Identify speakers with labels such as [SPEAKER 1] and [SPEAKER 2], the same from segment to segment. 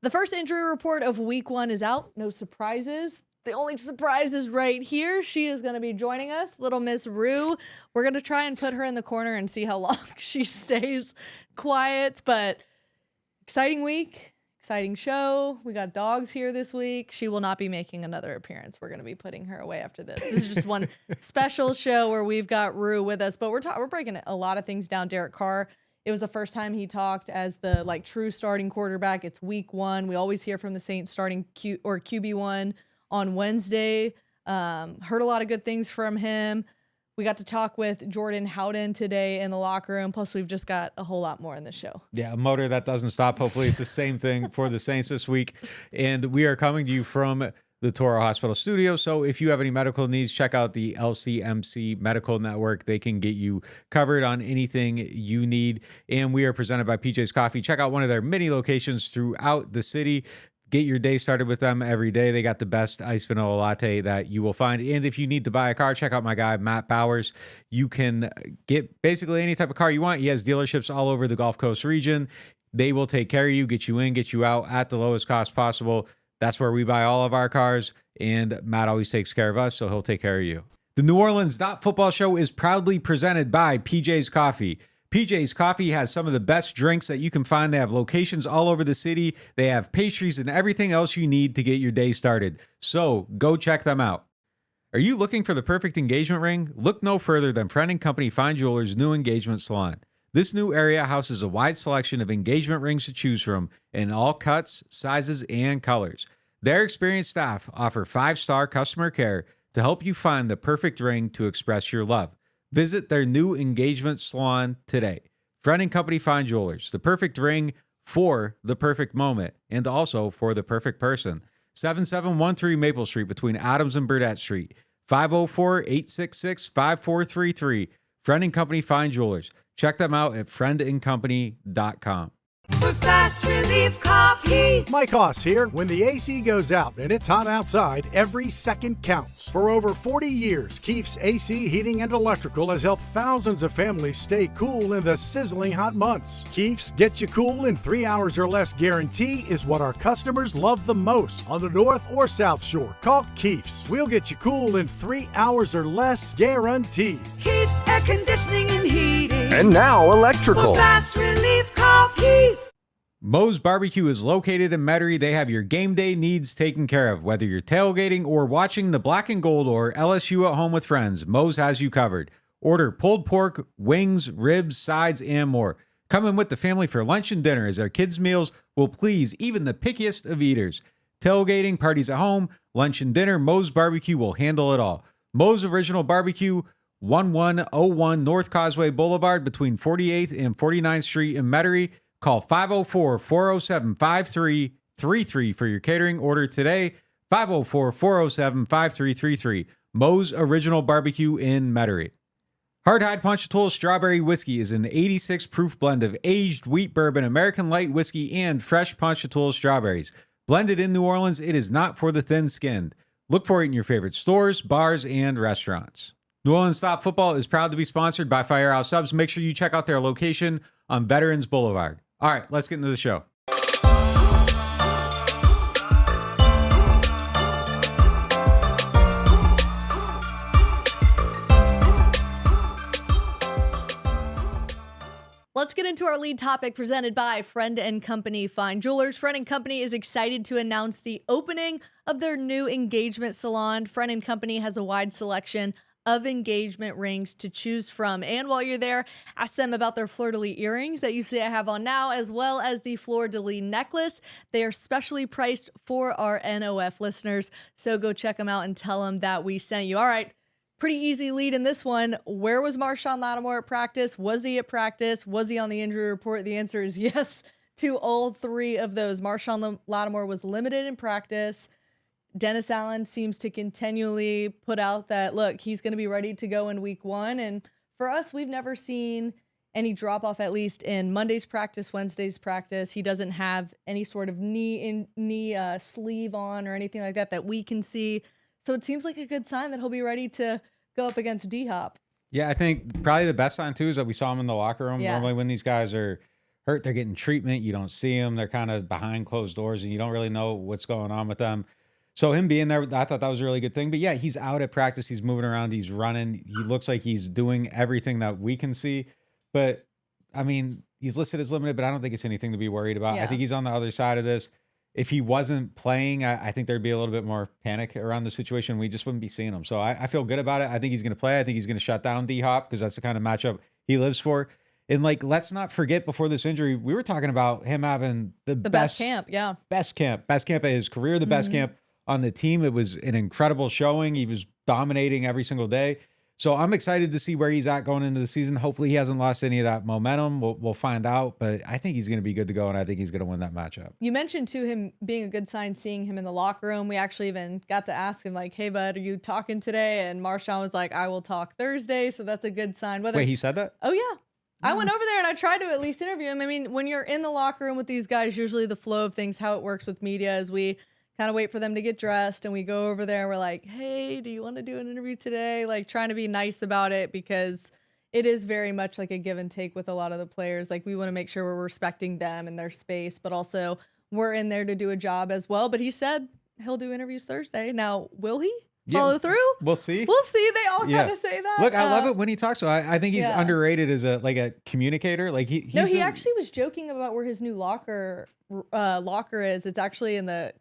[SPEAKER 1] The first injury report of week 1 is out. No surprises. The only surprise is right here. She is going to be joining us, little Miss Rue. We're going to try and put her in the corner and see how long she stays quiet. But exciting week, exciting show. We got dogs here this week. She will not be making another appearance. We're going to be putting her away after this. This is just one special show where we've got Rue with us. But we're breaking a lot of things down. Derek Carr. It was the first time he talked as the true starting quarterback. It's week 1. We always hear from the Saints starting QB1 on Wednesday. Heard a lot of good things from him. We got to talk with Jordan Howden today in the locker room. Plus, we've just got a whole lot more in the show.
[SPEAKER 2] Yeah, a motor that doesn't stop. Hopefully, it's the same thing for the Saints this week. And we are coming to you from the Toro Hospital studio. So if you have any medical needs, check out the LCMC Medical Network. They can get you covered on anything you need. And we are presented by PJ's Coffee. Check out one of their many locations throughout the city. Get your day started with them every day. They got the best iced vanilla latte that you will find. And if you need to buy a car, check out my guy, Matt Bowers. You can get basically any type of car you want. He has dealerships all over the Gulf Coast region. They will take care of you, get you in, get you out at the lowest cost possible. That's where we buy all of our cars. And Matt always takes care of us, so he'll take care of you. The NewOrleans.Football show is proudly presented by PJ's Coffee. PJ's Coffee has some of the best drinks that you can find. They have locations all over the city. They have pastries and everything else you need to get your day started. So go check them out. Are you looking for the perfect engagement ring? Look no further than Friend & Company Fine Jewelers' new engagement salon. This new area houses a wide selection of engagement rings to choose from in all cuts, sizes, and colors. Their experienced staff offer 5-star customer care to help you find the perfect ring to express your love. Visit their new engagement salon today. Friend & Company Fine Jewelers, the perfect ring for the perfect moment and also for the perfect person. 7713 Maple Street between Adams and Burdett Street. 504-866-5433. Friend & Company Fine Jewelers. Check them out at friendandcompany.com.
[SPEAKER 3] For fast relief coffee.
[SPEAKER 4] Mike Hoss here. When the AC goes out and it's hot outside, every second counts. For over 40 years, Keefe's AC Heating and Electrical has helped thousands of families stay cool in the sizzling hot months. Keefe's Get You Cool in 3 hours or less guarantee is what our customers love the most on the North or South Shore. Call Keefe's. We'll get you cool in 3 hours or less guaranteed.
[SPEAKER 3] Keefe's Air Conditioning and Heating.
[SPEAKER 5] And now electrical.
[SPEAKER 3] For fast relief, call Keefe.
[SPEAKER 2] Moe's Barbecue is located in Metairie. They have your game day needs taken care of. Whether you're tailgating or watching the Black and Gold or LSU at home with friends, Moe's has you covered. Order pulled pork, wings, ribs, sides, and more. Come in with the family for lunch and dinner as our kids' meals will please even the pickiest of eaters. Tailgating, parties at home, lunch and dinner, Moe's Barbecue will handle it all. Moe's Original Barbecue, 1101 North Causeway Boulevard between 48th and 49th Street in Metairie. Call 504-407-5333 for your catering order today. 504-407-5333. Moe's Original Barbecue in Metairie. Hardhide Ponchatoula Strawberry Whiskey is an 86 proof blend of aged wheat bourbon, American light whiskey, and fresh Ponchatoula strawberries. Blended in New Orleans, it is not for the thin-skinned. Look for it in your favorite stores, bars, and restaurants. NewOrleans.Football is proud to be sponsored by Firehouse Subs. Make sure you check out their location on Veterans Boulevard. All right, let's get into the show.
[SPEAKER 1] Let's get into our lead topic presented by Friend & Company Fine Jewelers. Friend & Company is excited to announce the opening of their new engagement salon. Friend & Company has a wide selection of engagement rings to choose from. And while you're there, ask them about their fleur-de-lis earrings that you see I have on now, as well as the fleur-de-lis necklace. They are specially priced for our NOF listeners. So go check them out and tell them that we sent you. All right. Pretty easy lead in this one. Where was Marshon Lattimore at practice? Was he at practice? Was he on the injury report? The answer is yes to all 3 of those. Marshon Lattimore was limited in practice. Dennis Allen seems to continually put out that, look, he's going to be ready to go in week 1. And for us, we've never seen any drop off, at least in Monday's practice, Wednesday's practice. He doesn't have any sort of knee sleeve on or anything like that we can see. So it seems like a good sign that he'll be ready to go up against D-Hop.
[SPEAKER 2] Yeah, I think probably the best sign, too, is that we saw him in the locker room. Yeah. Normally when these guys are hurt. They're getting treatment. You don't see them. They're kind of behind closed doors, and you don't really know what's going on with them. So him being there, I thought that was a really good thing. But yeah, he's out at practice. He's moving around. He's running. He looks like he's doing everything that we can see. But I mean, he's listed as limited, but I don't think it's anything to be worried about. I think he's on the other side of this. If he wasn't playing, I think there'd be a little bit more panic around the situation. We just wouldn't be seeing him. So I feel good about it. I think he's going to play. I think he's going to shut down D-Hop because that's the kind of matchup he lives for. And like, let's not forget before this injury, we were talking about him having the
[SPEAKER 1] best camp. Yeah.
[SPEAKER 2] Best camp of his career, the best camp on the team. It was an incredible showing. He was dominating every single day. So I'm excited to see where he's at going into the season. Hopefully he hasn't lost any of that momentum. We'll find out, but I think he's going to be good to go, and I think he's going to win that matchup.
[SPEAKER 1] You mentioned to him being a good sign, seeing him in the locker room. We actually even got to ask him like, "Hey, bud, are you talking today?" And Marshon was like, "I will talk Thursday." So that's a good sign.
[SPEAKER 2] Wait, he said that?
[SPEAKER 1] Oh yeah. I went over there and I tried to at least interview him. I mean, when you're in the locker room with these guys, usually the flow of things, how it works with media is we kind of wait for them to get dressed and we go over there and we're like, "Hey, do you want to do an interview today?" Like trying to be nice about it because it is very much like a give and take with a lot of the players. Like we want to make sure we're respecting them and their space, but also we're in there to do a job as well. But he said he'll do interviews Thursday. Now, will he follow through?
[SPEAKER 2] We'll see.
[SPEAKER 1] We'll see. They all kind of say that.
[SPEAKER 2] Look, I love it when he talks. So I think he's underrated as a communicator. Like he
[SPEAKER 1] actually was joking about where his new locker is. It's actually in the,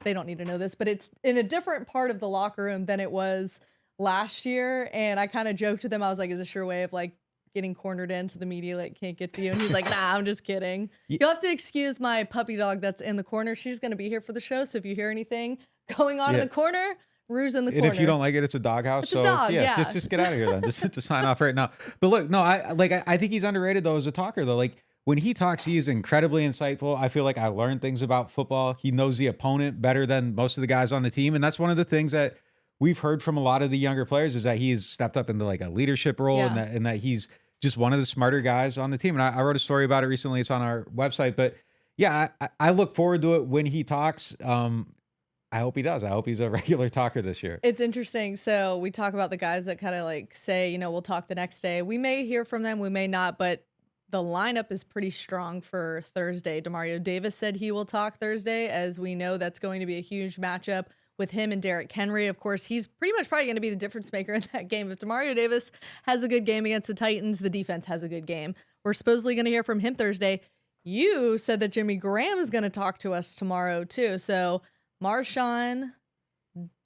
[SPEAKER 1] they don't need to know this, but it's in a different part of the locker room than it was last year. And I kind of joked to them. I was like, "Is this your way of like getting cornered in so the media like can't get to you?" And he's like, "Nah, I'm just kidding. You'll have to excuse my puppy dog that's in the corner. She's going to be here for the show. So if you hear anything going on in the corner, Rue's in the corner."
[SPEAKER 2] And if you don't like it, it's a doghouse.
[SPEAKER 1] It's a dog,
[SPEAKER 2] just get out of here then. Just to sign off right now. But look, no, I think he's underrated though as a talker though. Like when he talks, he is incredibly insightful. I feel like I learned things about football. He knows the opponent better than most of the guys on the team. And that's one of the things that we've heard from a lot of the younger players is that he has stepped up into like a leadership role and that he's just one of the smarter guys on the team. And I wrote a story about it recently. It's on our website. But yeah, I look forward to it when he talks. I hope he does. I hope he's a regular talker this year.
[SPEAKER 1] It's interesting. So we talk about the guys that kind of like say, we'll talk the next day. We may hear from them. We may not. But the lineup is pretty strong for Thursday. Demario Davis said he will talk Thursday. As we know, that's going to be a huge matchup with him and Derrick Henry. Of course, he's pretty much probably going to be the difference maker in that game. If Demario Davis has a good game against the Titans, the defense has a good game. We're supposedly going to hear from him Thursday. You said that Jimmy Graham is going to talk to us tomorrow too. So Marshon,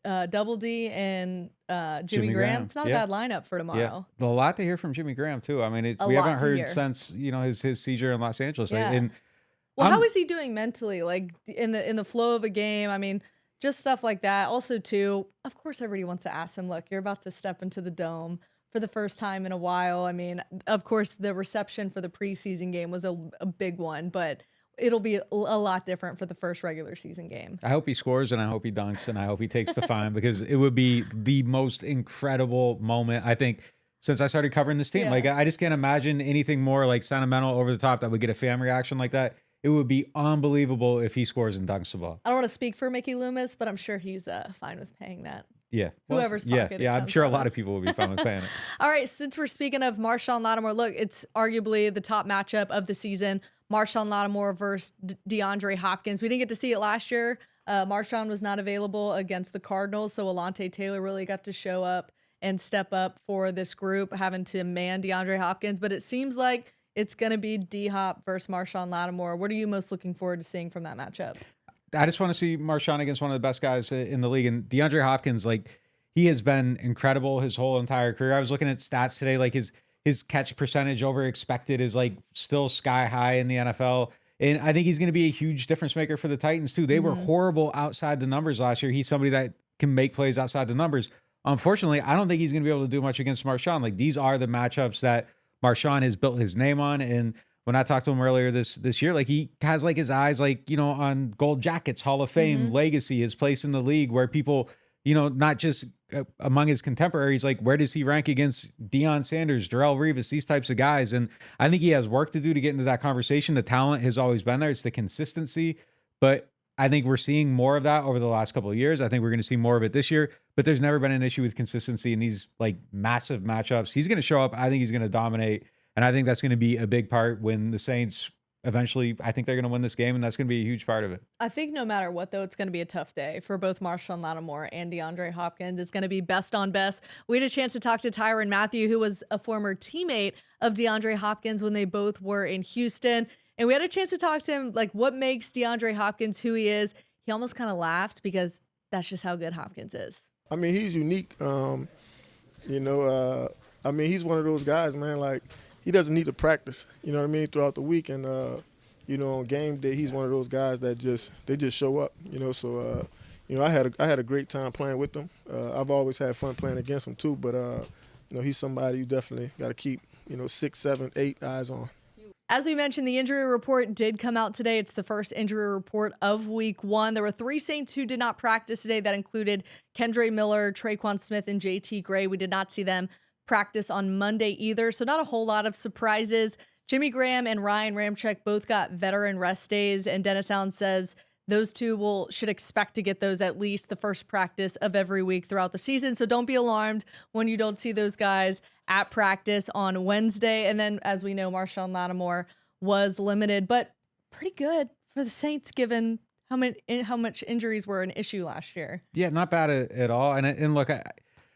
[SPEAKER 1] Double D, and Jimmy Graham. It's not a bad lineup for tomorrow.
[SPEAKER 2] Yeah. A lot to hear from Jimmy Graham too. I mean, we haven't heard since his seizure in Los Angeles.
[SPEAKER 1] Yeah.
[SPEAKER 2] And
[SPEAKER 1] how is he doing mentally? Like in the flow of a game. I mean, just stuff like that. Also, too, of course, everybody wants to ask him. Look, you're about to step into the dome for the first time in a while. I mean, of course, the reception for the preseason game was a big one, but it'll be a lot different for the first regular season game.
[SPEAKER 2] I hope he scores and I hope he dunks and I hope he takes the fine because it would be the most incredible moment, I think, since I started covering this team.
[SPEAKER 1] Yeah.
[SPEAKER 2] Like, I just can't imagine anything more like sentimental, over the top that would get a fan reaction like that. It would be unbelievable if he scores and dunks the ball.
[SPEAKER 1] I don't want to speak for Mickey Loomis, but I'm sure he's fine with paying that.
[SPEAKER 2] Yeah.
[SPEAKER 1] Whoever's pocket.
[SPEAKER 2] Yeah, I'm sure a lot of people will be fine with paying it.
[SPEAKER 1] All right, since we're speaking of Marshon Lattimore, look, it's arguably the top matchup of the season. Marshon Lattimore versus DeAndre Hopkins. We didn't get to see it last year. Marshon was not available against the Cardinals, so Alontae Taylor really got to show up and step up for this group, having to man DeAndre Hopkins. But it seems like it's going to be D-Hop versus Marshon Lattimore. What are you most looking forward to seeing from that matchup?
[SPEAKER 2] I just want to see Marshon against one of the best guys in the league. And DeAndre Hopkins, like, he has been incredible his whole entire career. I was looking at stats today, like his catch percentage over expected is like still sky high in the NFL. And I think he's going to be a huge difference maker for the Titans too. They were horrible outside the numbers last year. He's somebody that can make plays outside the numbers. Unfortunately, I don't think he's going to be able to do much against Marshon. Like, these are the matchups that Marshon has built his name on. And when I talked to him earlier this year, like, he has like his eyes, like, on Gold Jackets, Hall of Fame, legacy, his place in the league, where people, not just among his contemporaries, like, where does he rank against Deion Sanders, Darrelle Revis, these types of guys? And I think he has work to do to get into that conversation. The talent has always been there. It's the consistency. But I think we're seeing more of that over the last couple of years. I think we're going to see more of it this year. But there's never been an issue with consistency in these like massive matchups. He's going to show up. I think he's going to dominate. And I think that's going to be a big part when the Saints eventually, I think they're going to win this game, and that's going to be a huge part of it.
[SPEAKER 1] I think no matter what, though, it's going to be a tough day for both Marshon Lattimore and DeAndre Hopkins. It's going to be best on best. We had a chance to talk to Tyrann Mathieu, who was a former teammate of DeAndre Hopkins when they both were in Houston. And we had a chance to talk to him, like, what makes DeAndre Hopkins who he is. He almost kind of laughed because that's just how good Hopkins is.
[SPEAKER 5] I mean, he's unique. I mean, he's one of those guys, man, like, he doesn't need to practice, you know what I mean, throughout the week. And, on game day, he's one of those guys that just show up, So, I had a great time playing with him. I've always had fun playing against him too, but, he's somebody you definitely got to keep, 6, 7, 8 eyes on.
[SPEAKER 1] As we mentioned, the injury report did come out today. It's the first injury report of week 1. There were 3 Saints who did not practice today. That included Kendre Miller, Traquan Smith, and JT Gray. We did not see them practice on Monday either, so not a whole lot of surprises. Jimmy Graham and Ryan Ramczyk both got veteran rest days, and Dennis Allen says those two should expect to get those at least the first practice of every week throughout the season. So don't be alarmed when you don't see those guys at practice on Wednesday. And then, as we know, Marshon Lattimore was limited, but pretty good for the Saints given how much injuries were an issue last year.
[SPEAKER 2] Yeah, not bad at all. And look,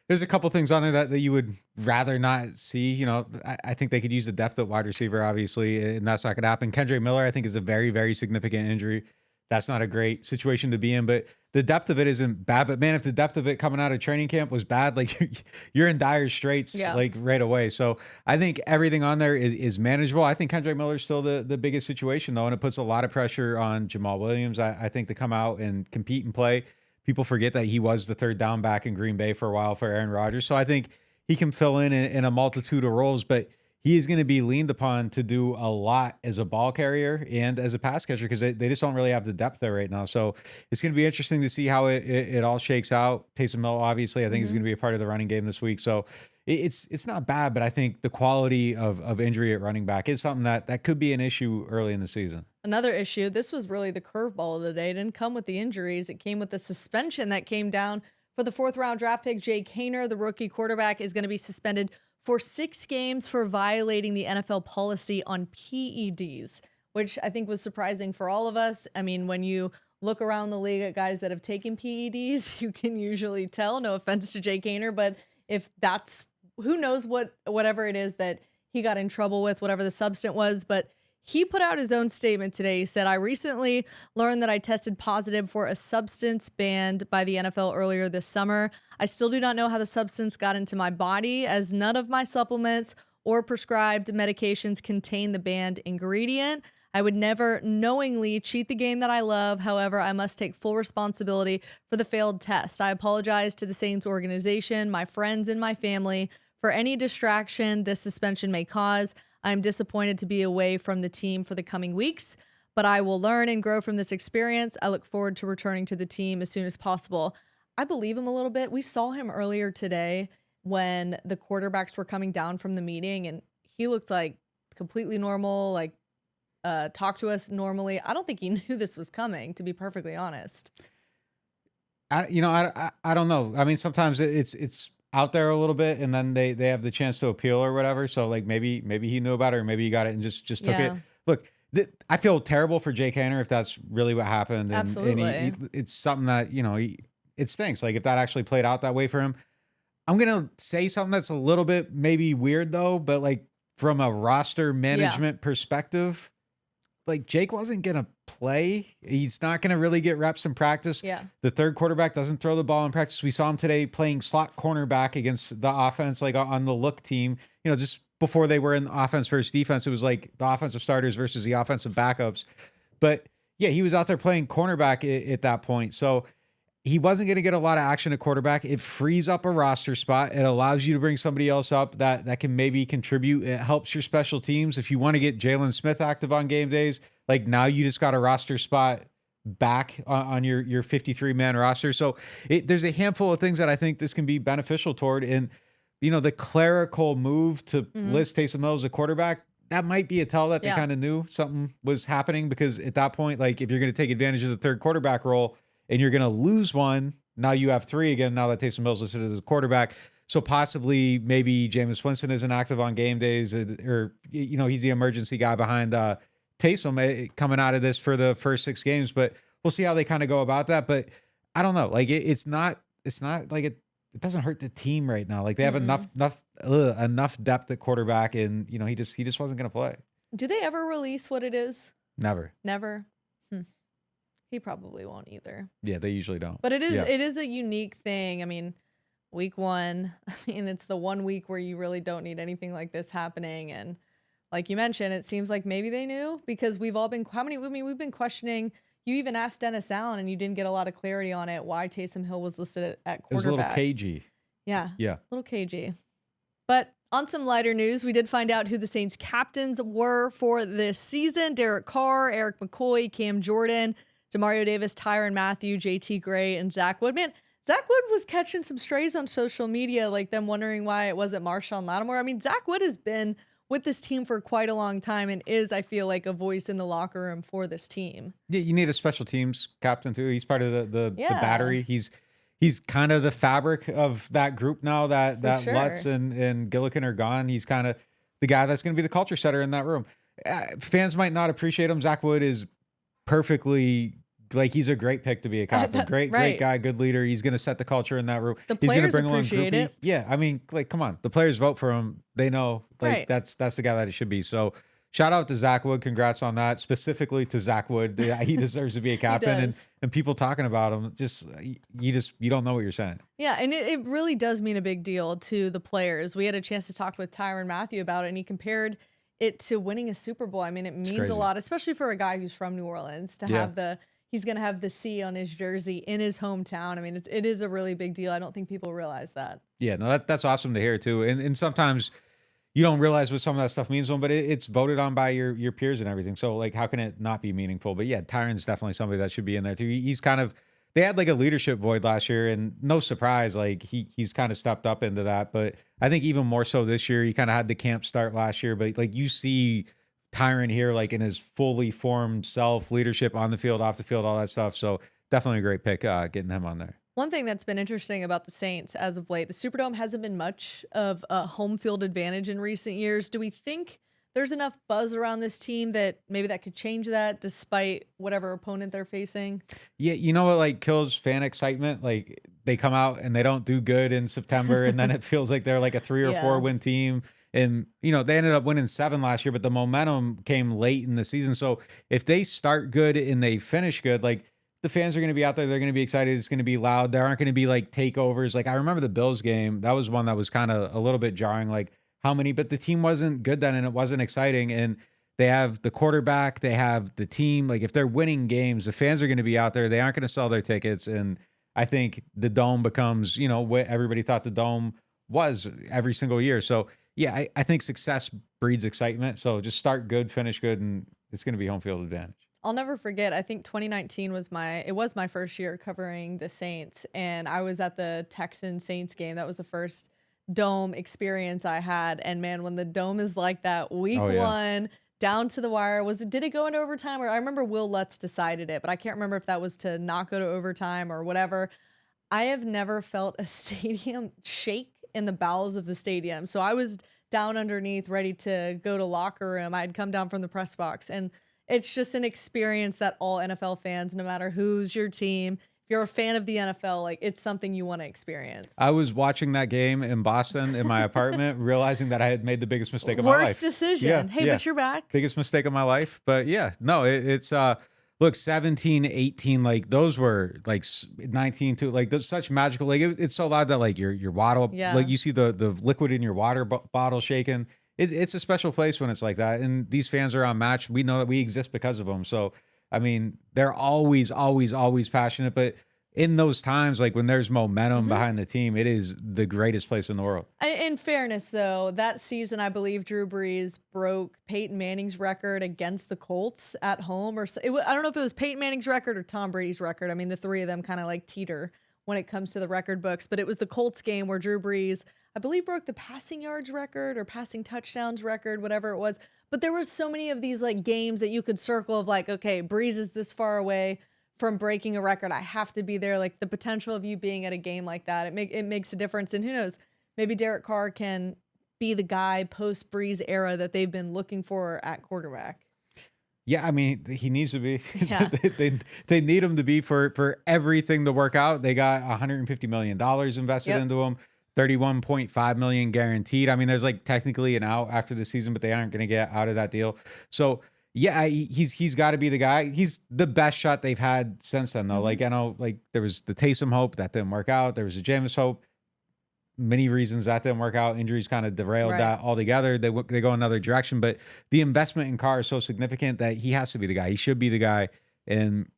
[SPEAKER 2] there's a couple things on there that you would rather not see. I think they could use the depth at wide receiver, obviously, and that's not going to happen. Kendre Miller, I think, is a very, very significant injury. That's not a great situation to be in, but the depth of it isn't bad. But man, if the depth of it coming out of training camp was bad, like you're in dire straits, like right away. So I think everything on there is manageable. I think Kendre Miller's still the biggest situation though, and it puts a lot of pressure on Jamal Williams. I think to come out and compete and play. People forget that he was the third down back in Green Bay for a while for Aaron Rodgers. So I think he can fill in a multitude of roles, but he is going to be leaned upon to do a lot as a ball carrier and as a pass catcher because they just don't really have the depth there right now. So it's going to be interesting to see how it all shakes out. Taysom Hill, obviously, I think is going to be a part of the running game this week. So it's not bad, but I think the quality of injury at running back is something that could be an issue early in the season.
[SPEAKER 1] Another issue, this was really the curveball of the day. It didn't come with the injuries. It came with the suspension that came down for the 4th-round draft pick, Cainer. The rookie quarterback is going to be suspended for 6 games for violating the NFL policy on PEDs, which I think was surprising for all of us. I mean, when you look around the league at guys that have taken PEDs, you can usually tell, no offense to Cainer, but if that's, who knows whatever it is that he got in trouble with, whatever the substance was, but he put out his own statement today. He said, I recently learned that I tested positive for a substance banned by the NFL earlier this summer. I still do not know how the substance got into my body, as none of my supplements or prescribed medications contain the banned ingredient. I would never knowingly cheat the game that I love. However, I must take full responsibility for the failed test. I apologize to the Saints organization, my friends, and my family for any distraction this suspension may cause. I'm disappointed to be away from the team for the coming weeks, but I will learn and grow from this experience. I look forward to returning to the team as soon as possible. I believe him a little bit. We saw him earlier today when the quarterbacks were coming down from the meeting, and he looked like completely normal, like talked to us normally. I don't think he knew this was coming, to be perfectly honest.
[SPEAKER 2] I don't know. I mean, sometimes it's out there a little bit, and then they have the chance to appeal or whatever. So like maybe he knew about it, or maybe he got it and just took it. Look, I feel terrible for Cainer if that's really what happened. And,
[SPEAKER 1] Absolutely.
[SPEAKER 2] And it's something that, it stinks. Like if that actually played out that way for him, I'm going to say something that's a little bit maybe weird though, but like from a roster management perspective, like Jake wasn't going to play. He's not going to really get reps in practice.
[SPEAKER 1] Yeah.
[SPEAKER 2] The third quarterback doesn't throw the ball in practice. We saw him today playing slot cornerback against the offense, like on the look team, just before they were in offense versus defense. It was like the offensive starters versus the offensive backups. But yeah, he was out there playing cornerback at that point. So he wasn't going to get a lot of action at quarterback. It frees up a roster spot. It allows you to bring somebody else up that can maybe contribute. It helps your special teams. If you want to get Jalen Smith active on game days, like now you just got a roster spot back on your 53-man roster. So there's a handful of things that I think this can be beneficial toward. And, the clerical move to list Taysom Hill as a quarterback, that might be a tell that they kind of knew something was happening, because at that point, like if you're going to take advantage of the third quarterback role and you're going to lose one, now you have 3 again, now that Taysom Hill's listed as a quarterback. So possibly maybe Jameis Winston isn't active on game days, or he's the emergency guy behind Taysom coming out of this for the first 6 games. But we'll see how they kind of go about that. But I don't know. Like it's not like it doesn't hurt the team right now. Like they have enough depth at quarterback, and he just wasn't going to play.
[SPEAKER 1] Do they ever release what it is?
[SPEAKER 2] Never.
[SPEAKER 1] He probably won't either.
[SPEAKER 2] Yeah, they usually don't.
[SPEAKER 1] But it is a unique thing. I mean, week 1, it's the 1 week where you really don't need anything like this happening. And like you mentioned, it seems like maybe they knew, because we've all been, we've been questioning. You even asked Dennis Allen and you didn't get a lot of clarity on it, why Taysom Hill was listed at quarterback.
[SPEAKER 2] It was a little cagey.
[SPEAKER 1] Yeah.
[SPEAKER 2] Yeah.
[SPEAKER 1] A little cagey. But on some lighter news, we did find out who the Saints captains were for this season. Derek Carr, Eric McCoy, Cam Jordan, Demario Davis, Tyrann Mathieu, JT Gray, and Zach Wood. Man, Zach Wood was catching some strays on social media, like them wondering why it wasn't Marshon Lattimore. I mean, Zach Wood has been with this team for quite a long time and is, I feel like, a voice in the locker room for this team. Yeah,
[SPEAKER 2] you need a special teams captain too. He's part of the battery. He's kind of the fabric of that group now that
[SPEAKER 1] sure.
[SPEAKER 2] Lutz and Gillikin are gone. He's kind of the guy that's going to be the culture setter in that room. Fans might not appreciate him. Zach Wood is perfectly, like, he's a great pick to be a captain. Great guy, good leader. He's going to set the culture in that room.
[SPEAKER 1] The
[SPEAKER 2] He's going to
[SPEAKER 1] players
[SPEAKER 2] bring along
[SPEAKER 1] appreciate
[SPEAKER 2] groupie.
[SPEAKER 1] it.
[SPEAKER 2] Yeah, I mean, like, come on. The players vote for him. They know, like, that's the guy that he should be. So shout out to Zach Wood. Congrats on that. Specifically to Zach Wood. He deserves to be a captain. and people talking about him, you don't know what you're saying.
[SPEAKER 1] Yeah, and it really does mean a big deal to the players. We had a chance to talk with Tyrann Mathieu about it, and he compared it to winning a Super Bowl. I mean, it means a lot, especially for a guy who's from New Orleans, to have he's going to have the C on his jersey in his hometown. I mean, it is a really big deal. I don't think people realize that. Yeah,
[SPEAKER 2] no, that's awesome to hear too. And sometimes you don't realize what some of that stuff means to them, but it's voted on by your peers and everything. So, like, how can it not be meaningful? But yeah, Tyrann's definitely somebody that should be in there too. He's kind of, they had like a leadership void last year, and no surprise, like he's kind of stepped up into that. But I think even more so this year, he kind of had the camp start last year, but like you see Tyrann here, like in his fully formed self, leadership on the field, off the field, all that stuff. So definitely a great pick getting him on there.
[SPEAKER 1] One thing that's been interesting about the Saints as of late, the Superdome hasn't been much of a home field advantage in recent years. Do we think there's enough buzz around this team that maybe that could change that despite whatever opponent they're facing?
[SPEAKER 2] Yeah, you know what like kills fan excitement? Like they come out and they don't do good in September, and then it feels like they're like a 3 or 4 win team. And, they ended up winning 7 last year, but the momentum came late in the season. So if they start good and they finish good, like the fans are going to be out there. They're going to be excited. It's going to be loud. There aren't going to be like takeovers. Like I remember the Bills game. That was one that was kind of a little bit jarring. Like but the team wasn't good then and it wasn't exciting. And they have the quarterback. They have the team. Like if they're winning games, the fans are going to be out there. They aren't going to sell their tickets. And I think the Dome becomes, what everybody thought the Dome was every single year. So yeah, I think success breeds excitement. So just start good, finish good, and it's going to be home field advantage.
[SPEAKER 1] I'll never forget. I think 2019 was my first year covering the Saints, and I was at the Texans Saints game. That was the first Dome experience I had. And man, when the Dome is like that, week 1 down to the wire, did it go into overtime? Or I remember Will Lutz decided it, but I can't remember if that was to not go to overtime or whatever. I have never felt a stadium shake in the bowels of the stadium. So I was down underneath ready to go to locker room. I'd come down from the press box, and it's just an experience that all NFL fans, no matter who's your team, if you're a fan of the NFL, like it's something you want to experience.
[SPEAKER 2] I was watching that game in Boston in my apartment, realizing that I had made the biggest mistake of my life.
[SPEAKER 1] Worst decision. Yeah, but you're back.
[SPEAKER 2] Biggest mistake of my life. But yeah, no, it's look, 17, 18, like those were like 19 too, like those such magical, like it's so loud that like your water, like you see the liquid in your water bottle shaking. It's a special place when it's like that. And these fans are unmatched. We know that we exist because of them. So, I mean, they're always, always, always passionate, but in those times, like when there's momentum behind the team, it is the greatest place in the world.
[SPEAKER 1] In fairness, though, that season, I believe Drew Brees broke Peyton Manning's record against the Colts at home. I don't know if it was Peyton Manning's record or Tom Brady's record. I mean, the three of them kind of like teeter when it comes to the record books. But it was the Colts game where Drew Brees, I believe, broke the passing yards record or passing touchdowns record, whatever it was. But there were so many of these like games that you could circle of like, okay, Brees is this far away from breaking a record. I have to be there. Like the potential of you being at a game like that, it makes a difference. And who knows, maybe Derek Carr can be the guy post Breeze era that they've been looking for at quarterback.
[SPEAKER 2] Yeah, I mean, he needs to be.
[SPEAKER 1] Yeah.
[SPEAKER 2] they need him to be for everything to work out. They got $150 million invested into him, 31.5 million guaranteed. I mean, there's like technically an out after the season, but they aren't going to get out of that deal. So yeah, he's got to be the guy. He's the best shot they've had since then, though. Like, I know, like there was the Taysom hope that didn't work out. There was a Jameis hope. Many reasons that didn't work out. Injuries kind of derailed that altogether. They go another direction, but the investment in Carr is so significant that he has to be the guy. He should be the guy. And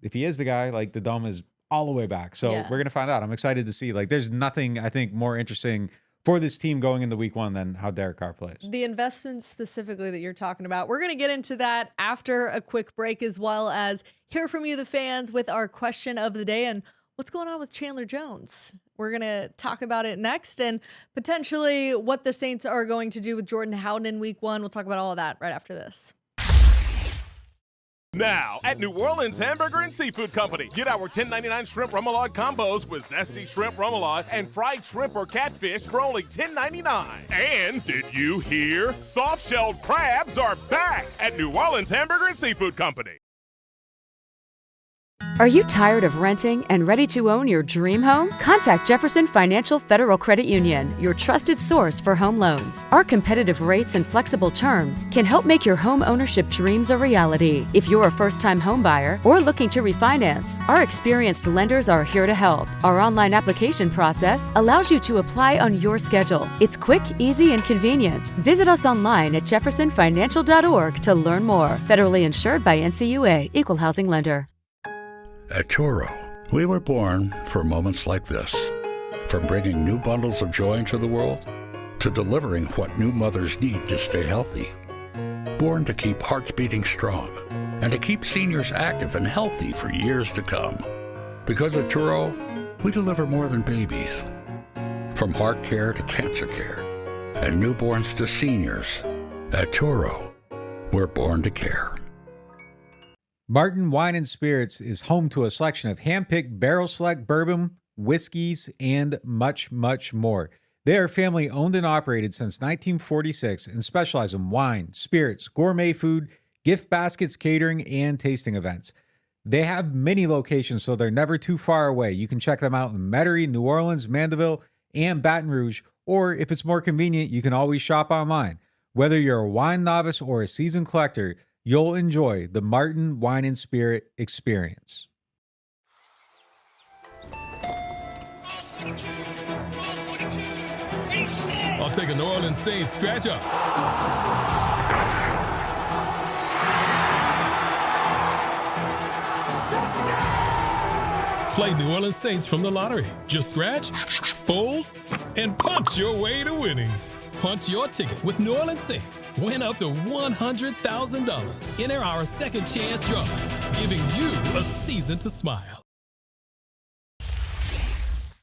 [SPEAKER 2] if he is the guy, like the dome is all the way back. So we're going to find out. I'm excited to see. Like there's nothing I think more interesting for this team going into week 1 than how Derek Carr plays.
[SPEAKER 1] The investments specifically that you're talking about, we're going to get into that after a quick break, as well as hear from you, the fans, with our question of the day and what's going on with Chandler Jones. We're going to talk about it next and potentially what the Saints are going to do with Jordan Howden in week 1. We'll talk about all of that right after this.
[SPEAKER 6] Now, at New Orleans Hamburger and Seafood Company, get our $10.99 shrimp remoulade combos with zesty shrimp remoulade and fried shrimp or catfish for only $10.99. And did you hear? Soft-shelled crabs are back at New Orleans Hamburger and Seafood Company.
[SPEAKER 7] Are you tired of renting and ready to own your dream home? Contact Jefferson Financial Federal Credit Union, your trusted source for home loans. Our competitive rates and flexible terms can help make your home ownership dreams a reality. If you're a first-time home buyer or looking to refinance, our experienced lenders are here to help. Our online application process allows you to apply on your schedule. It's quick, easy, and convenient. Visit us online at jeffersonfinancial.org to learn more. Federally insured by NCUA, Equal Housing Lender.
[SPEAKER 8] At Toro, we were born for moments like this. From bringing new bundles of joy into the world, to delivering what new mothers need to stay healthy. Born to keep hearts beating strong, and to keep seniors active and healthy for years to come. Because at Toro, we deliver more than babies. From heart care to cancer care, and newborns to seniors. At Toro, we're born to care.
[SPEAKER 2] Martin Wine and Spirits is home to a selection of hand-picked barrel select bourbon, whiskeys, and much, much more. They are family owned and operated since 1946 and specialize in wine, spirits, gourmet food, gift baskets, catering, and tasting events. They have many locations, so they're never too far away. You can check them out in Metairie, New Orleans, Mandeville, and Baton Rouge, or if it's more convenient, you can always shop online. Whether you're a wine novice or a seasoned collector, you'll enjoy the Martin Wine and Spirit experience.
[SPEAKER 9] I'll take a New Orleans Saints scratch up. Play New Orleans Saints from the lottery. Just scratch, fold, and punch your way to winnings. Punch your ticket with New Orleans Saints. Win up to $100,000. Enter our second chance drawings, giving you a season to smile.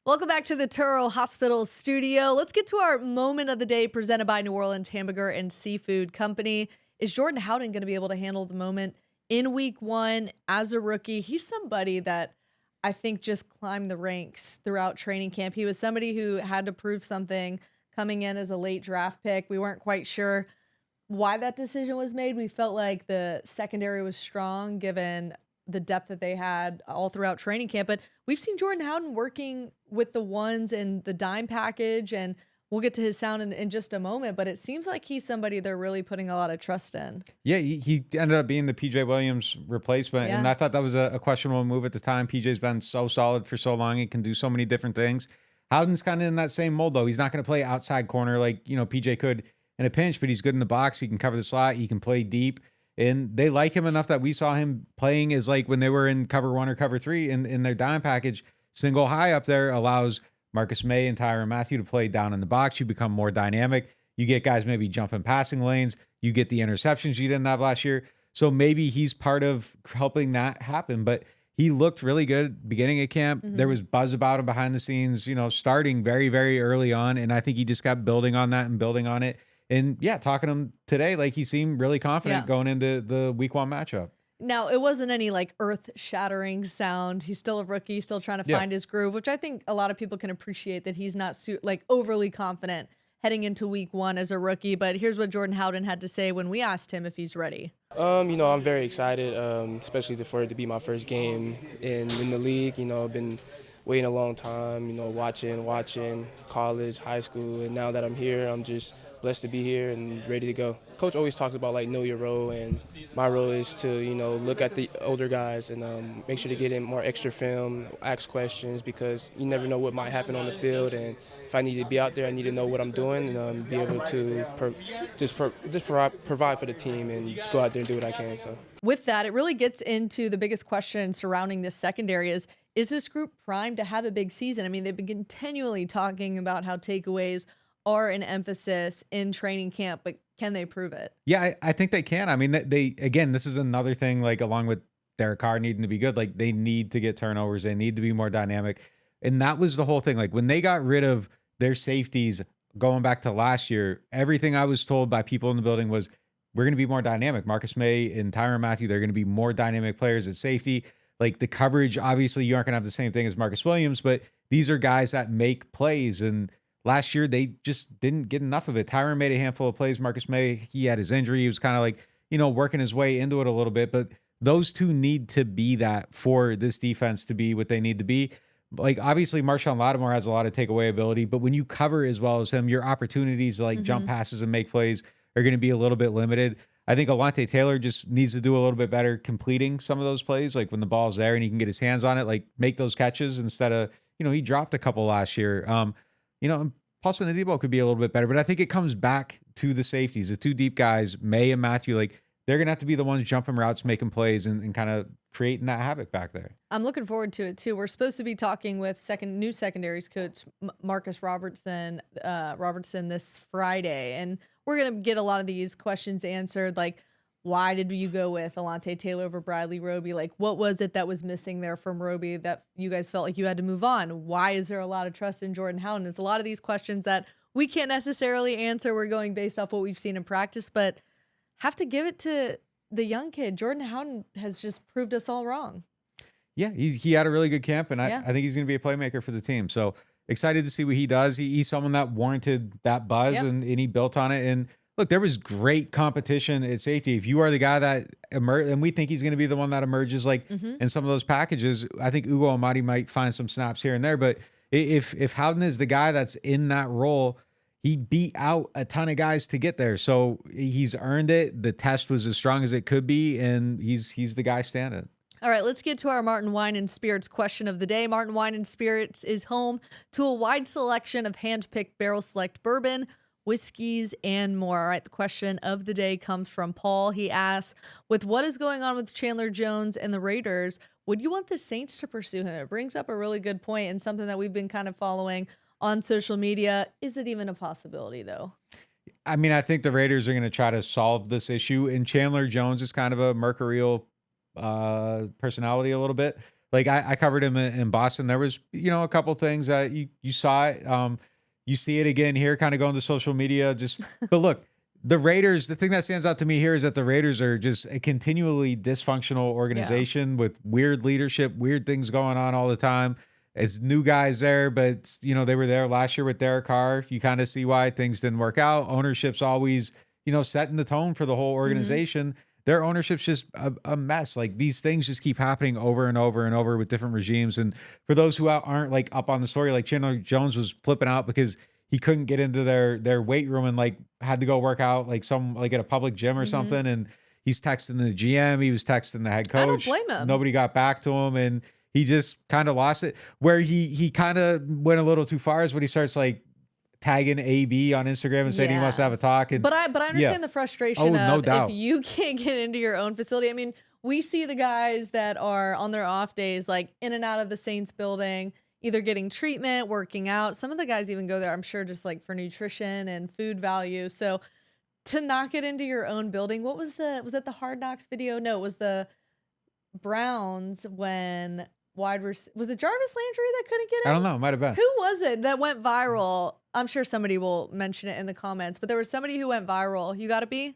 [SPEAKER 1] Welcome back to the Turo Hospital studio. Let's get to our moment of the day presented by New Orleans Hamburger and Seafood Company. Is Jordan Howden going to be able to handle the moment in week 1 as a rookie? He's somebody that I think just climbed the ranks throughout training camp. He was somebody who had to prove something coming in as a late draft pick. We weren't quite sure why that decision was made. We felt like the secondary was strong given the depth that they had all throughout training camp. But we've seen Jordan Howden working with the ones and the dime package, and we'll get to his sound in just a moment. But it seems like he's somebody they're really putting a lot of trust in. Yeah,
[SPEAKER 2] he ended up being the PJ Williams replacement, and I thought that was a questionable move at the time. PJ's been so solid for so long. He can do so many different things. Howden's kind of in that same mold, though. He's not going to play outside corner like, PJ could in a pinch, but he's good in the box. He can cover the slot. He can play deep. And they like him enough that we saw him playing as like when they were in cover 1 or cover 3 in their dime package. Single high up there allows Marcus May and Tyrann Mathieu to play down in the box. You become more dynamic. You get guys maybe jumping passing lanes. You get the interceptions you didn't have last year. So maybe he's part of helping that happen. But he looked really good beginning of camp. There was buzz about him behind the scenes, starting very, very early on. And I think he just kept building on that and building on it. And talking to him today, like he seemed really confident going into the week 1 matchup.
[SPEAKER 1] Now, it wasn't any like earth-shattering sound. He's still a rookie, still trying to find his groove, which I think a lot of people can appreciate that he's not like overly confident heading into week 1 as a rookie. But here's what Jordan Howden had to say when we asked him if he's ready.
[SPEAKER 10] I'm very excited, especially for it to be my first game in the league. I've been waiting a long time, watching college, high school, and now that I'm here, I'm just blessed to be here and ready to go. Coach always talks about like know your role, and my role is to look at the older guys and make sure to get in more extra film, ask questions, because you never know what might happen on the field, and if I need to be out there, I need to know what I'm doing and be able to provide for the team and just go out there and do what I can. So
[SPEAKER 1] with that, it really gets into the biggest question surrounding this secondary is this group primed to have a big season? I mean, they've been continually talking about how takeaways are an emphasis in training camp, but can they prove it?
[SPEAKER 2] Yeah, I think they can. I mean, again, this is another thing, like along with Derek Carr needing to be good, like they need to get turnovers. They need to be more dynamic. And that was the whole thing. Like when they got rid of their safeties going back to last year, everything I was told by people in the building was we're going to be more dynamic. Marcus May and Tyrann Mathieu, they're going to be more dynamic players at safety. Like the coverage, obviously you aren't going to have the same thing as Marcus Williams, but these are guys that make plays. And last year, they just didn't get enough of it. Tyrann made a handful of plays. Marcus May, he had his injury. He was kind of like, working his way into it a little bit. But those two need to be that for this defense to be what they need to be. Like, obviously, Marshon Lattimore has a lot of takeaway ability. But when you cover as well as him, your opportunities to like jump passes and make plays are going to be a little bit limited. I think Alontae Taylor just needs to do a little bit better completing some of those plays. Like when the ball's there and he can get his hands on it, like make those catches instead of, he dropped a couple last year. Paulson Adebo could be a little bit better, but I think it comes back to the safeties, the two deep guys, May and Mathieu. Like they're going to have to be the ones jumping routes, making plays, and kind of creating that havoc back there.
[SPEAKER 1] I'm looking forward to it too. We're supposed to be talking with new secondaries coach Marcus Robertson this Friday, and we're going to get a lot of these questions answered. Like, why did you go with Alontae Taylor over Bradley Roby? Like, what was it that was missing there from Roby that you guys felt like you had to move on? Why is there a lot of trust in Jordan Howden? There's a lot of these questions that we can't necessarily answer. We're going based off what we've seen in practice, but have to give it to the young kid. Jordan Howden has just proved us all wrong.
[SPEAKER 2] Yeah, he had a really good camp, and I think he's going to be a playmaker for the team. So excited to see what he does. He's someone that warranted that buzz, and he built on it. And look, there was great competition at safety. If you are the guy that emerged, and we think he's going to be the one that emerges like in some of those packages, I think Ugo Amadi might find some snaps here and there. But if Howden is the guy that's in that role, he beat out a ton of guys to get there. So he's earned it. The test was as strong as it could be, and he's the guy standing.
[SPEAKER 1] All right, let's get to our Martin Wine and Spirits question of the day. Martin Wine and Spirits is home to a wide selection of hand-picked barrel select bourbon, whiskeys, and more. All right, the question of the day comes from Paul. He asks, with what is going on with Chandler Jones and the Raiders, would you want the Saints to pursue him? It brings up a really good point and something that we've been kind of following on social media. Is it even a possibility, though?
[SPEAKER 2] I mean, I think the Raiders are going to try to solve this issue, and Chandler Jones is kind of a mercurial personality a little bit. Like I covered him in Boston. There was, a couple things that you saw it. You see it again here, kind of going to social media. But look, the Raiders, the thing that stands out to me here is that the Raiders are just a continually dysfunctional organization with weird leadership, weird things going on all the time. It's new guys there, but they were there last year with Derek Carr. You kind of see why things didn't work out. Ownership's always, setting the tone for the whole organization. Their ownership's just a mess. Like these things just keep happening over and over and over with different regimes. And for those who aren't like up on the story, like Chandler Jones was flipping out because he couldn't get into their weight room and like had to go work out like at a public gym or something. And he's texting the GM. He was texting the head coach.
[SPEAKER 1] I don't blame him.
[SPEAKER 2] Nobody got back to him. And he just kind of lost it. Where he kind of went a little too far is when he starts like tagging AB on Instagram and saying he wants to have a talk. And
[SPEAKER 1] But I understand the frustration
[SPEAKER 2] no
[SPEAKER 1] of
[SPEAKER 2] doubt.
[SPEAKER 1] if you can't get into your own facility. I mean, we see the guys that are on their off days, like in and out of the Saints building, either getting treatment, working out. Some of the guys even go there, I'm sure, just like for nutrition and food value. So to not get into your own building, was that the Hard Knocks video? No, it was the Browns when was it Jarvis Landry that couldn't get in?
[SPEAKER 2] I don't know. It might have been.
[SPEAKER 1] Who was it that went viral? I'm sure somebody will mention it in the comments, but there was somebody who went viral. You got to be?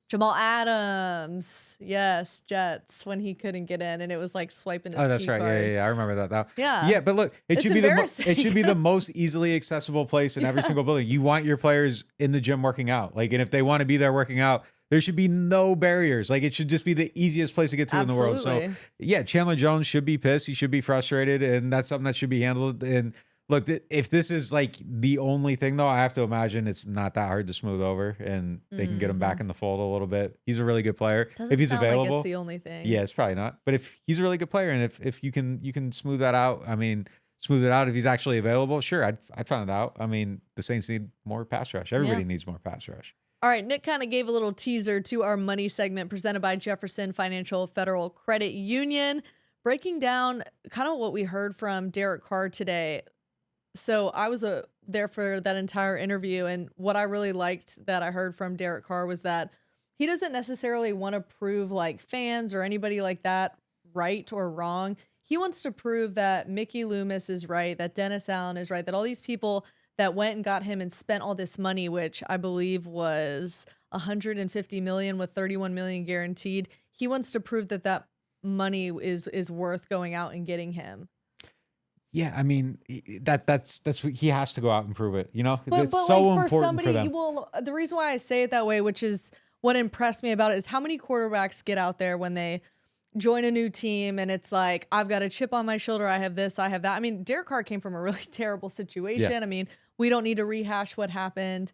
[SPEAKER 1] Jamal Adams, yes, Jets, when he couldn't get in, and it was like swiping his
[SPEAKER 2] that's
[SPEAKER 1] key
[SPEAKER 2] right.
[SPEAKER 1] card.
[SPEAKER 2] Yeah. I remember that now.
[SPEAKER 1] Yeah.
[SPEAKER 2] Yeah, but look, it
[SPEAKER 1] It's
[SPEAKER 2] should be
[SPEAKER 1] embarrassing.
[SPEAKER 2] it should be the most easily accessible place in every single building. You want your players in the gym working out. Like, and if they want to be there working out, there should be no barriers. Like, it should just be the easiest place to get to in the world. So, yeah, Chandler Jones should be pissed. He should be frustrated, and that's something that should be handled. And look, if this is like the only thing, though, I have to imagine it's not that hard to smooth over, and they can get him back in the fold a little bit. He's a really good player.
[SPEAKER 1] Doesn't
[SPEAKER 2] if he's
[SPEAKER 1] sound
[SPEAKER 2] available,
[SPEAKER 1] like it's the only thing.
[SPEAKER 2] yeah, it's probably not. But if he's a really good player, and if you can smooth that out, I mean, smooth it out if he's actually available, sure, I'd find it out. I mean, the Saints need more pass rush. Everybody needs more pass rush.
[SPEAKER 1] All right, Nick kind of gave a little teaser to our money segment presented by Jefferson Financial Federal Credit Union, breaking down kind of what we heard from Derek Carr today. So I was there for that entire interview, and what I really liked that I heard from Derek Carr was that he doesn't necessarily want to prove like fans or anybody like that right or wrong. He wants to prove that Mickey Loomis is right, that Dennis Allen is right, that all these people that went and got him and spent all this money, which I believe was $150 million with $31 million guaranteed. He wants to prove that that money is worth going out and getting him.
[SPEAKER 2] Yeah, I mean, that's what he has to go out and prove it. You know,
[SPEAKER 1] But
[SPEAKER 2] it's so
[SPEAKER 1] like
[SPEAKER 2] important for them.
[SPEAKER 1] Well, the reason why I say it that way, which is what impressed me about it, is how many quarterbacks get out there when they join a new team and it's like, I've got a chip on my shoulder, I have this, I have that. I mean, Derek Carr came from a really terrible situation.
[SPEAKER 2] Yeah.
[SPEAKER 1] I mean, we don't need to rehash what happened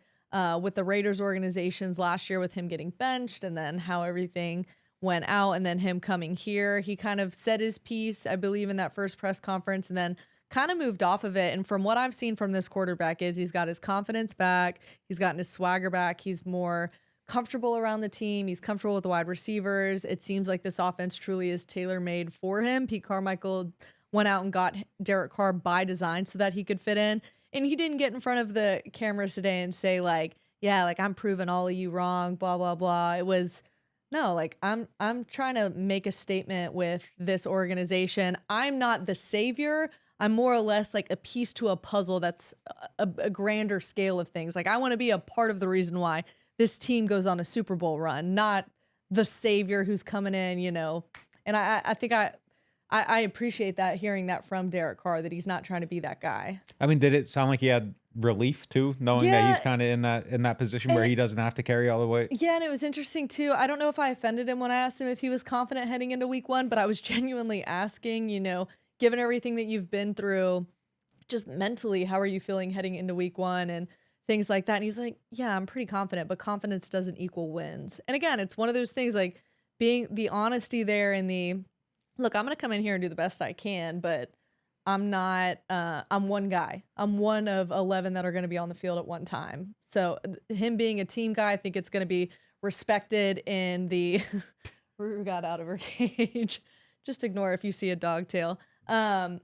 [SPEAKER 1] with the Raiders organizations last year with him getting benched and then how everything went out and then him coming here. He kind of said his piece, I believe, in that first press conference and then kind of moved off of it. And from what I've seen from this quarterback is he's got his confidence back. He's gotten his swagger back. He's more comfortable around the team. He's comfortable with the wide receivers. It seems like this offense truly is tailor-made for him. Pete Carmichael went out and got Derek Carr by design so that he could fit in. And he didn't get in front of the cameras today and say like, yeah, like I'm proving all of you wrong, blah, blah, blah. It was, no, like I'm trying to make a statement with this organization. I'm not the savior. I'm more or less like a piece to a puzzle that's a grander scale of things. Like I want to be a part of the reason why this team goes on a Super Bowl run, not the savior who's coming in, you know. And I think I appreciate that, hearing that from Derek Carr, that he's not trying to be that guy.
[SPEAKER 2] I mean, did it sound like he had relief too, knowing that he's kind of in that position where he doesn't have to carry all the weight?
[SPEAKER 1] Yeah, and it was interesting too. I don't know if I offended him when I asked him if he was confident heading into week 1, but I was genuinely asking, you know, given everything that you've been through, just mentally, how are you feeling heading into week 1 and things like that? And he's like, yeah, I'm pretty confident, but confidence doesn't equal wins. And again, it's one of those things like being the honesty there and the, look, I'm going to come in here and do the best I can, but I'm not, I'm one guy. I'm one of 11 that are going to be on the field at one time. So him being a team guy, I think it's going to be respected in the, Rue got out of her cage. Just ignore if you see a dog tail. That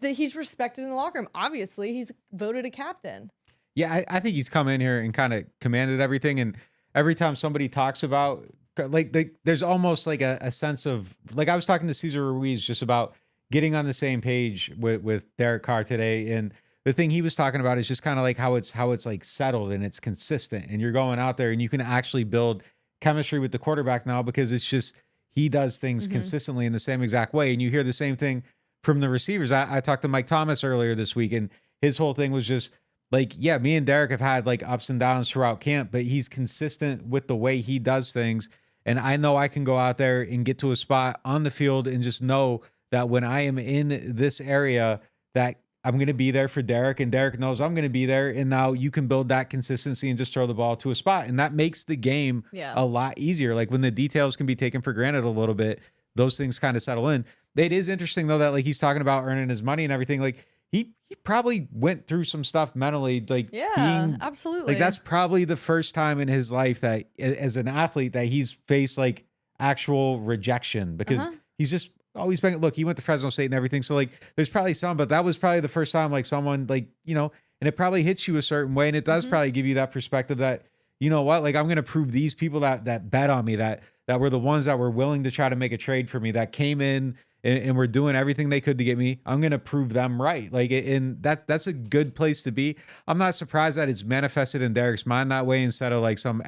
[SPEAKER 1] he's respected in the locker room. Obviously, he's voted a captain.
[SPEAKER 2] Yeah, I think he's come in here and kind of commanded everything. And every time somebody talks about, like there's almost like a sense of, like I was talking to Cesar Ruiz just about getting on the same page with Derek Carr today. And the thing he was talking about is just kind of like how it's like settled and it's consistent. And you're going out there and you can actually build chemistry with the quarterback now because it's just, he does things consistently in the same exact way. And you hear the same thing from the receivers. I talked to Mike Thomas earlier this week, and his whole thing was just like, yeah, me and Derek have had like ups and downs throughout camp, but he's consistent with the way he does things. And I know I can go out there and get to a spot on the field and just know that when I am in this area that I'm going to be there for Derek, and Derek knows I'm going to be there. And now you can build that consistency and just throw the ball to a spot. And that makes the game a lot easier. Like when the details can be taken for granted a little bit, those things kind of settle in. It is interesting though, that like he's talking about earning his money and everything. Like he probably went through some stuff mentally, like
[SPEAKER 1] absolutely.
[SPEAKER 2] Like that's probably the first time in his life that as an athlete that he's faced like actual rejection, because he's just always been, look, he went to Fresno State and everything. So like there's probably some, but that was probably the first time like someone like, you know, and it probably hits you a certain way. And it does probably give you that perspective that, you know what, like I'm going to prove these people that bet on me, that were the ones that were willing to try to make a trade for me, that came in and were doing everything they could to get me. I'm going to prove them right. Like, and that's a good place to be. I'm not surprised that it's manifested in Derek's mind that way instead of like some,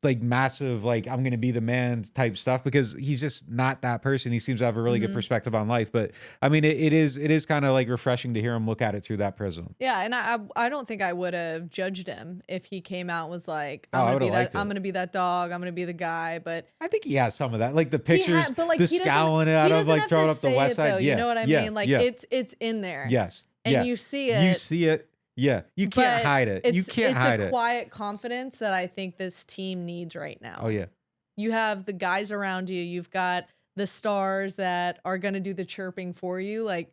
[SPEAKER 2] like massive, like I'm going to be the man type stuff, because he's just not that person. He seems to have a really good perspective on life. But I mean, it is kind of like refreshing to hear him look at it through that prism.
[SPEAKER 1] Yeah, and I don't think I would have judged him if he came out and was like, I'm gonna be that dog, I'm gonna be the guy. But
[SPEAKER 2] I think he has some of that, like the pictures, the
[SPEAKER 1] he
[SPEAKER 2] scowling at him, like throwing up the West Side.
[SPEAKER 1] Though,
[SPEAKER 2] Yeah,
[SPEAKER 1] you know what I mean? Like it's in there.
[SPEAKER 2] Yes,
[SPEAKER 1] and you see it.
[SPEAKER 2] You see it. Yeah, you can't hide it. You can't hide it.
[SPEAKER 1] It's a quiet confidence that I think this team needs right now.
[SPEAKER 2] Oh yeah.
[SPEAKER 1] You have the guys around you. You've got the stars that are going to do the chirping for you. Like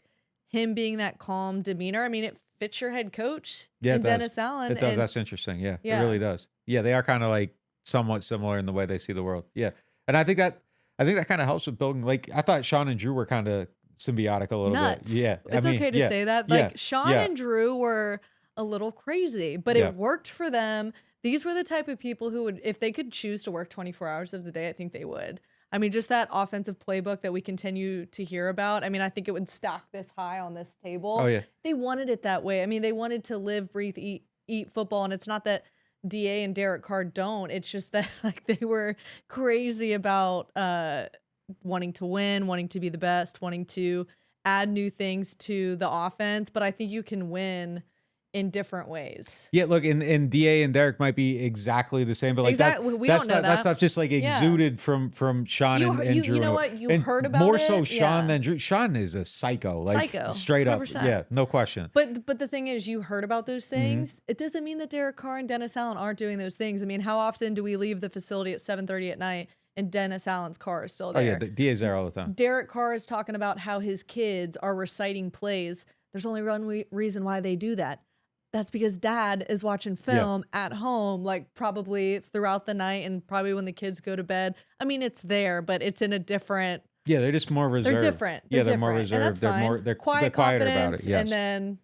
[SPEAKER 1] him being that calm demeanor. I mean, it fits your head coach and Dennis Allen.
[SPEAKER 2] It does. That's interesting. Yeah, it really does. Yeah, they are kind of like somewhat similar in the way they see the world. Yeah, and I think that kind of helps with building. Like I thought Sean and Drew were kind of symbiotic a little bit. Yeah,
[SPEAKER 1] it's okay to say that. Like Sean and Drew were a little crazy, but it worked for them. These were the type of people who would, if they could choose to work 24 hours of the day, I think they would. I mean, just that offensive playbook that we continue to hear about. I mean, I think it would stack this high on this table.
[SPEAKER 2] Oh, yeah.
[SPEAKER 1] They wanted it that way. I mean, they wanted to live, breathe, eat football. And it's not that DA and Derek Carr don't. It's just that like they were crazy about wanting to win, wanting to be the best, wanting to add new things to the offense. But I think you can win in different ways.
[SPEAKER 2] Yeah, look, and DA and Derek might be exactly the same, but like
[SPEAKER 1] we don't know
[SPEAKER 2] that stuff just like exuded from Sean and Drew.
[SPEAKER 1] You know what? You heard about
[SPEAKER 2] more
[SPEAKER 1] it.
[SPEAKER 2] So Sean than Drew. Sean is a psycho, like straight 100%. Up. Yeah, no question.
[SPEAKER 1] But the thing is, you heard about those things. It doesn't mean that Derek Carr and Dennis Allen aren't doing those things. I mean, how often do we leave the facility at 7:30 at night and Dennis Allen's car is still there?
[SPEAKER 2] Oh yeah, the DA's there all the time.
[SPEAKER 1] Derek Carr is talking about how his kids are reciting plays. There's only one reason why they do that. That's because dad is watching film at home, like probably throughout the night and probably when the kids go to bed. I mean, it's there, but it's in a different.
[SPEAKER 2] Yeah, they're just more reserved.
[SPEAKER 1] They're different.
[SPEAKER 2] They're more reserved. They're quieter about it. Yes.
[SPEAKER 1] And then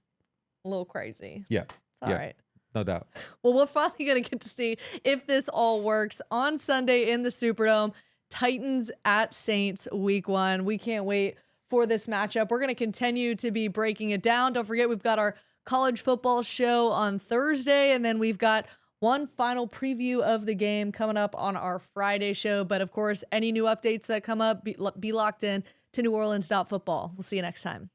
[SPEAKER 1] a little crazy.
[SPEAKER 2] Yeah.
[SPEAKER 1] It's all right.
[SPEAKER 2] No doubt.
[SPEAKER 1] Well, we're finally going to get to see if this all works on Sunday in the Superdome. Titans at Saints week 1. We can't wait for this matchup. We're going to continue to be breaking it down. Don't forget, we've got our college football show on Thursday, and then we've got one final preview of the game coming up on our Friday show. But of course, any new updates that come up, be locked in to NewOrleans.Football. We'll see you next time.